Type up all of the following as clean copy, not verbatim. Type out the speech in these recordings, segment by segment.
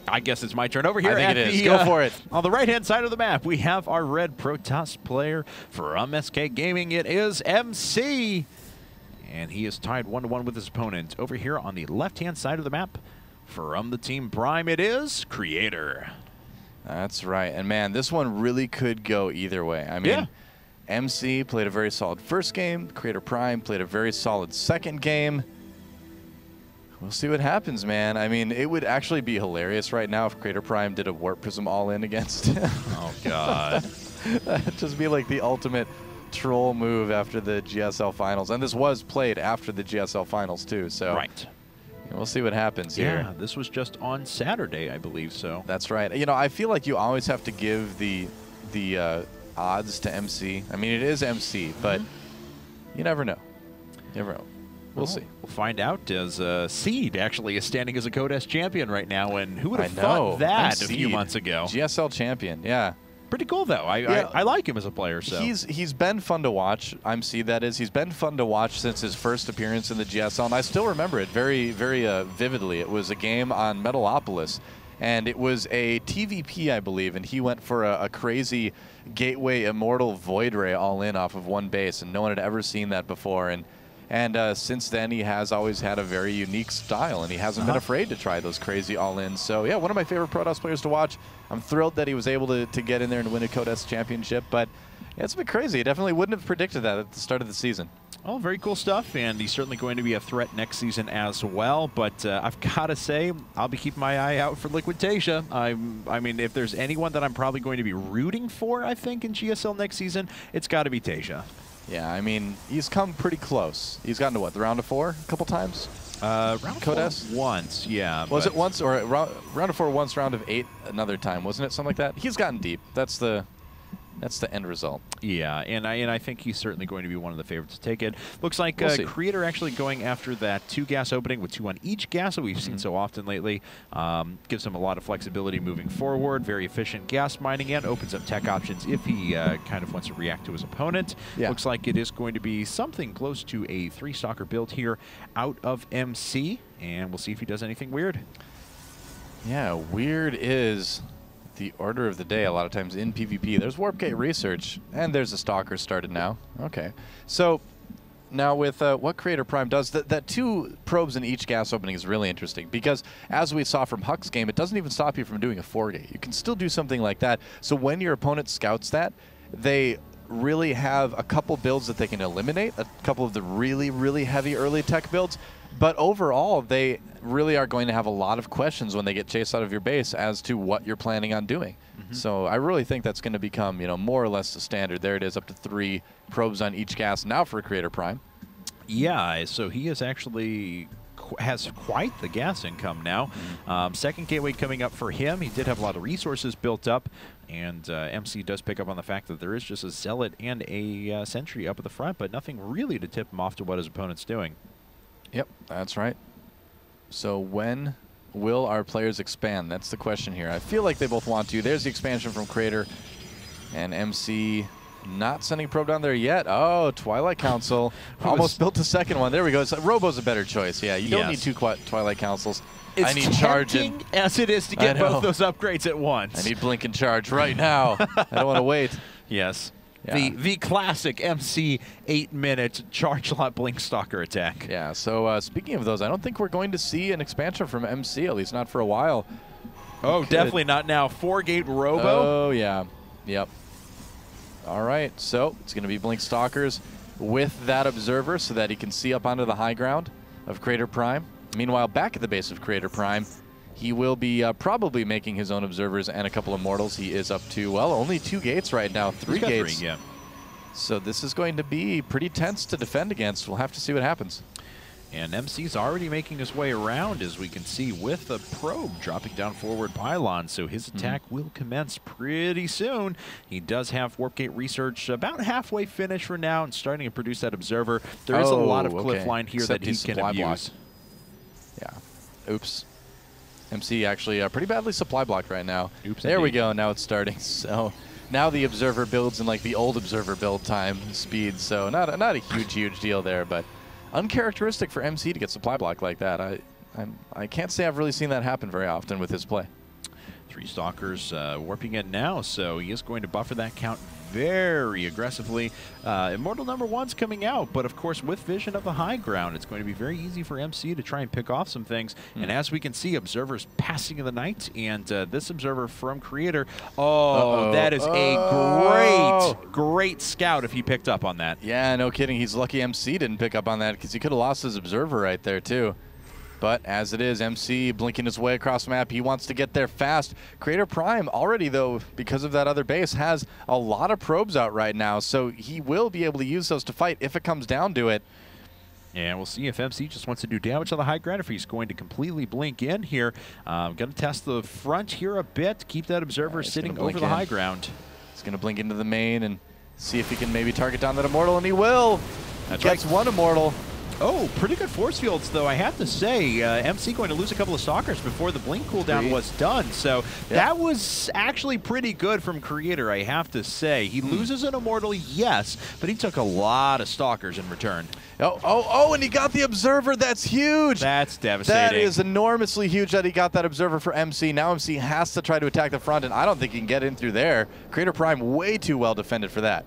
I guess it's my turn over here. I think it is. Go for it. On the right-hand side of the map, we have our red Protoss player from SK Gaming. It is MC. And he is tied 1-1 with his opponent. Over here on the left-hand side of the map, from the team Prime, it is Creator. That's right. And, man, this one really could go either way. I mean, yeah. MC played a very solid first game. Creator.Prime played a very solid second game. We'll see what happens, man. I mean, it would actually be hilarious right now if Creator.Prime did a Warp Prism all-in against him. Oh, God. That'd just be like the ultimate troll move after the GSL Finals. And this was played after the GSL Finals, too. So right. We'll see what happens here. Yeah, this was just on Saturday, I believe so. That's right. You know, I feel like you always have to give the odds to MC. I mean, it is MC, but you never know. You never know. We'll see. We'll find out as Seed actually is standing as a Code S champion right now, and who would have I thought know. that a Seed, few months ago? GSL champion, yeah. Pretty cool, though. I like him as a player. So he's been fun to watch. MC, that is. He's been fun to watch since his first appearance in the GSL, and I still remember it very, very vividly. It was a game on Metropolis, and it was a TVP, I believe, and he went for a crazy Gateway Immortal Void Ray all-in off of one base, and no one had ever seen that before. And since then, he has always had a very unique style, and he hasn't been afraid to try those crazy all-ins. So, yeah, one of my favorite Protoss players to watch. I'm thrilled that he was able to get in there and win a Code S championship, but yeah, it's a bit crazy. I definitely wouldn't have predicted that at the start of the season. Oh, very cool stuff, and he's certainly going to be a threat next season as well. But I've got to say, I'll be keeping my eye out for Liquid Tasia. I mean, if there's anyone that I'm probably going to be rooting for, I think, in GSL next season, it's got to be Tasia. Yeah, I mean, he's come pretty close. He's gotten to, what, the round of 4 a couple times? Round of Code 4 S? once, yeah. Was it once? Or round of 4 once, round of 8 another time, wasn't it? Something like that? He's gotten deep. That's the end result. Yeah, and I think he's certainly going to be one of the favorites to take it. Looks like We'll see. Creator actually going after that 2-gas opening with 2 on each gas that we've seen so often lately. Gives him a lot of flexibility moving forward. Very efficient gas mining and opens up tech options if he kind of wants to react to his opponent. Yeah. Looks like it is going to be something close to a 3-stalker build here out of MC, and we'll see if he does anything weird. Yeah, weird is the order of the day a lot of times in PvP. There's Warp Gate research, and there's a Stalker started now. Okay. So now with what Creator.Prime does, that 2 probes in each gas opening is really interesting because as we saw from Huck's game, it doesn't even stop you from doing a 4-gate. You can still do something like that. So when your opponent scouts that, they really have a couple builds that they can eliminate, a couple of the really, really heavy early tech builds. But overall, they really are going to have a lot of questions when they get chased out of your base as to what you're planning on doing. So I really think that's going to become, you know, more or less the standard. There it is, up to 3 probes on each gas now for Creator.Prime. Yeah, so he is actually has quite the gas income now. Second gateway coming up for him. He did have a lot of resources built up, and MC does pick up on the fact that there is just a Zealot and a Sentry up at the front, but nothing really to tip him off to what his opponent's doing. Yep, that's right. So when will our players expand? That's the question here. I feel like they both want to. There's the expansion from Creator, and MC not sending probe down there yet. Oh, Twilight Council. Almost built the second one. There we go. So Robo's a better choice. Yeah, you don't need 2 Twilight Councils. It's I need charge tempting as it is to get both those upgrades at once. I need blink and charge right now. I don't want to wait. Yes. Yeah. The classic MC 8-minute charge lot blink stalker attack. Yeah, so speaking of those, I don't think we're going to see an expansion from MC, at least not for a while. Oh, definitely not now. 4-gate Robo. Oh, yeah. Yep. All right, so it's going to be blink stalkers with that observer so that he can see up onto the high ground of Creator.Prime. Meanwhile, back at the base of Creator.Prime, he will be probably making his own observers and a couple of mortals. He is up to, well, only 2 gates right now, 3 gates. 3, yeah. So this is going to be pretty tense to defend against. We'll have to see what happens. And MC's already making his way around, as we can see, with the probe dropping down forward pylon. So his attack will commence pretty soon. He does have Warp Gate research about halfway finished for now and starting to produce that observer. There is a lot of cliff line here Except that he can abuse. Yeah. Oops. MC actually pretty badly supply blocked right now. Oops, there we go. Now it's starting. So now the observer builds in like the old observer build time speed. So not a huge deal there, but uncharacteristic for MC to get supply blocked like that. I can't say I've really seen that happen very often with his play. 3 Stalkers warping in now, so he is going to buffer that count very aggressively. Immortal number 1's coming out, but of course with vision of the high ground, it's going to be very easy for MC to try and pick off some things. And as we can see, Observer's passing in the night, and this Observer from Creator, that is a great scout if he picked up on that. Yeah, no kidding. He's lucky MC didn't pick up on that, because he could have lost his Observer right there too. But as it is, MC blinking his way across the map. He wants to get there fast. Creator.Prime already, though, because of that other base, has a lot of probes out right now. So he will be able to use those to fight if it comes down to it. And we'll see if MC just wants to do damage on the high ground, if he's going to completely blink in here. Going to test the front here a bit, keep that Observer sitting over the high ground. He's going to blink into the main and see if he can maybe target down that Immortal, and he will. That's Gets right. one Immortal. Oh, pretty good force fields, though, I have to say. MC going to lose a couple of Stalkers before the blink cooldown was done. So that was actually pretty good from Creator, I have to say. He loses an Immortal, yes, but he took a lot of Stalkers in return. And he got the Observer. That's huge. That's devastating. That is enormously huge that he got that Observer for MC. Now MC has to try to attack the front, and I don't think he can get in through there. Creator.Prime way too well defended for that.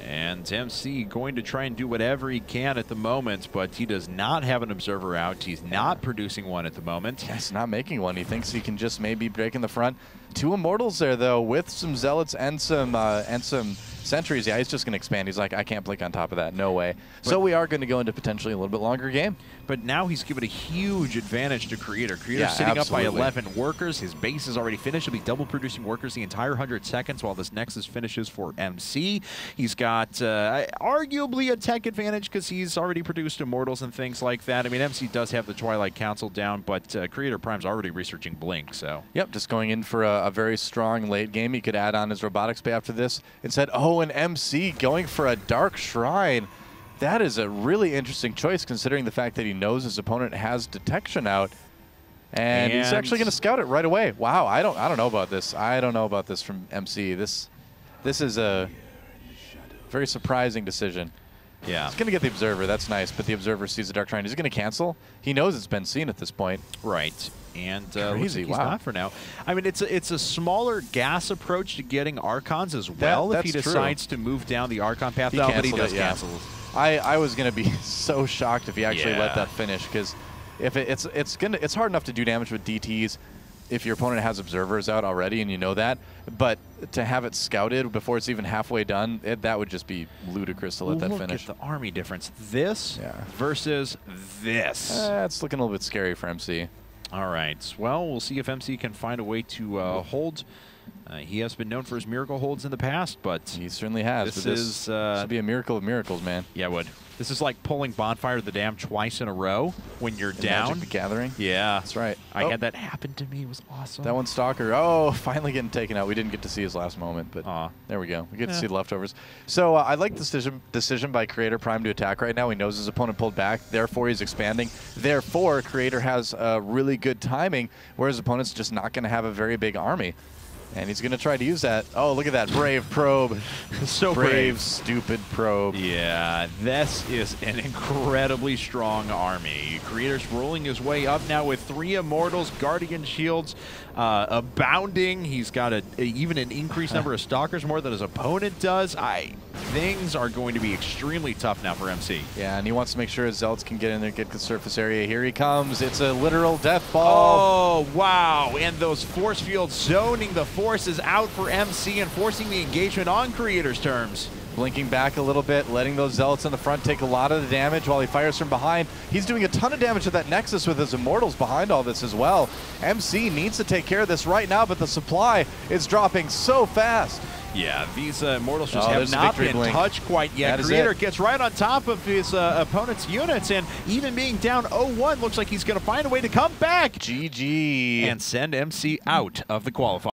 And MC going to try and do whatever he can at the moment, but he does not have an Observer out. He's not producing one at the moment. Yeah, he's not making one. He thinks he can just maybe break in the front. 2 Immortals there, though, with some Zealots and some Sentries. Yeah, he's just going to expand. He's like, I can't blink on top of that. No way. But so we are going to go into potentially a little bit longer game. But now he's given a huge advantage to Creator. Creator's sitting up by 11 workers. His base is already finished. He'll be double producing workers the entire 100 seconds while this Nexus finishes for MC. He's got arguably a tech advantage because he's already produced Immortals and things like that. I mean, MC does have the Twilight Council down, but Creator.Prime's already researching Blink, so. Yep, just going in for a very strong late game. He could add on his Robotics Bay after this. Instead, and MC going for a Dark Shrine. That is a really interesting choice considering the fact that he knows his opponent has detection out. And he's actually going to scout it right away. Wow, I don't know about this. I don't know about this from MC. This is a very surprising decision. Yeah. He's going to get the Observer. That's nice. But the Observer sees the Dark Shrine. Is he going to cancel? He knows it's been seen at this point. Right. And crazy. Looks like he's not for now. I mean, it's a smaller gas approach to getting Archons as well if he decides to move down the Archon path. He but he does cancel. I was going to be so shocked if he actually let that finish, because if it's hard enough to do damage with DTs if your opponent has Observers out already and you know that, but to have it scouted before it's even halfway done, that would just be ludicrous to let that finish. Look at the army difference. This versus this. It's looking a little bit scary for MC. All right. Well, we'll see if MC can find a way to hold. He has been known for his miracle holds in the past, but he certainly has. This should be a miracle of miracles, man. Yeah, it would. This is like pulling Bonfire of the Damned twice in a row when you're down. Magic the Gathering? Yeah. That's right. I had that happen to me. It was awesome. That one Stalker. Oh, finally getting taken out. We didn't get to see his last moment, but there we go. We get to see the leftovers. So I like this decision by Creator.Prime to attack right now. He knows his opponent pulled back. Therefore, he's expanding. Therefore, Creator has really good timing, whereas his opponent's just not going to have a very big army. And he's going to try to use that. Oh, look at that. Brave probe. So brave, stupid probe. Yeah, this is an incredibly strong army. Creator's rolling his way up now with 3 Immortals, Guardian Shields abounding. He's got even an increased number of Stalkers, more than his opponent does. Things are going to be extremely tough now for MC. Yeah, and he wants to make sure his Zealots can get in there, get the surface area. Here he comes. It's a literal death ball. Oh, wow. And those force fields zoning the forces out for MC and forcing the engagement on Creator's terms. Blinking back a little bit, letting those Zealots in the front take a lot of the damage while he fires from behind. He's doing a ton of damage to that Nexus with his Immortals behind all this as well. MC needs to take care of this right now, but the supply is dropping so fast. Yeah, these Immortals just have not been touched quite yet. Creator gets right on top of his opponent's units, and even being down 0-1, looks like he's going to find a way to come back. GG. And send MC out of the qualifier.